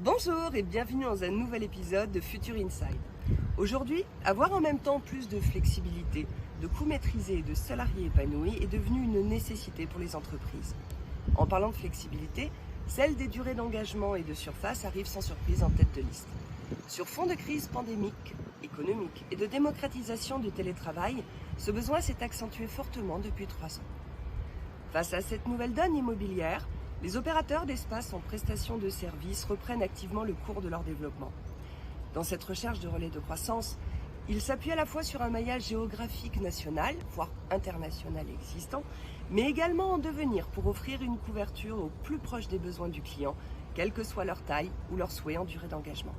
Bonjour et bienvenue dans un nouvel épisode de Future Inside. Aujourd'hui, avoir en même temps plus de flexibilité, de coûts maîtrisés et de salariés épanouis est devenu une nécessité pour les entreprises. En parlant de flexibilité, celle des durées d'engagement et de surface arrive sans surprise en tête de liste. Sur fond de crise pandémique, économique et de démocratisation du télétravail, ce besoin s'est accentué fortement depuis 3 ans. Face à cette nouvelle donne immobilière, les opérateurs d'espace en prestation de services reprennent activement le cours de leur développement. Dans cette recherche de relais de croissance, ils s'appuient à la fois sur un maillage géographique national, voire international existant, mais également en devenir pour offrir une couverture au plus proche des besoins du client, quelle que soit leur taille ou leur souhait en durée d'engagement.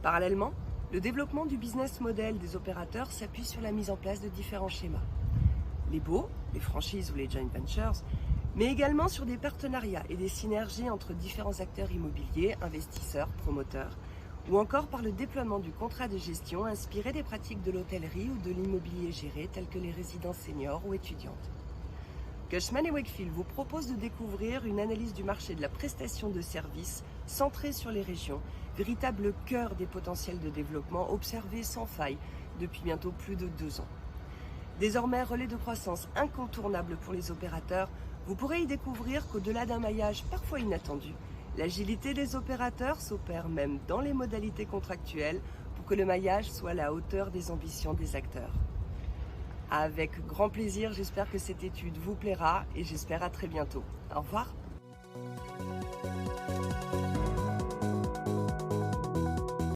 Parallèlement, le développement du business model des opérateurs s'appuie sur la mise en place de différents schémas. Les baux, les franchises ou les joint ventures, mais également sur des partenariats et des synergies entre différents acteurs immobiliers, investisseurs, promoteurs, ou encore par le déploiement du contrat de gestion inspiré des pratiques de l'hôtellerie ou de l'immobilier géré telles que les résidences seniors ou étudiantes. Cushman & Wakefield vous propose de découvrir une analyse du marché de la prestation de services centrée sur les régions, véritable cœur des potentiels de développement observés sans faille depuis bientôt plus de 2 ans. Désormais relais de croissance incontournable pour les opérateurs, vous pourrez y découvrir qu'au-delà d'un maillage parfois inattendu, l'agilité des opérateurs s'opère même dans les modalités contractuelles pour que le maillage soit à la hauteur des ambitions des acteurs. Avec grand plaisir, j'espère que cette étude vous plaira et j'espère à très bientôt. Au revoir.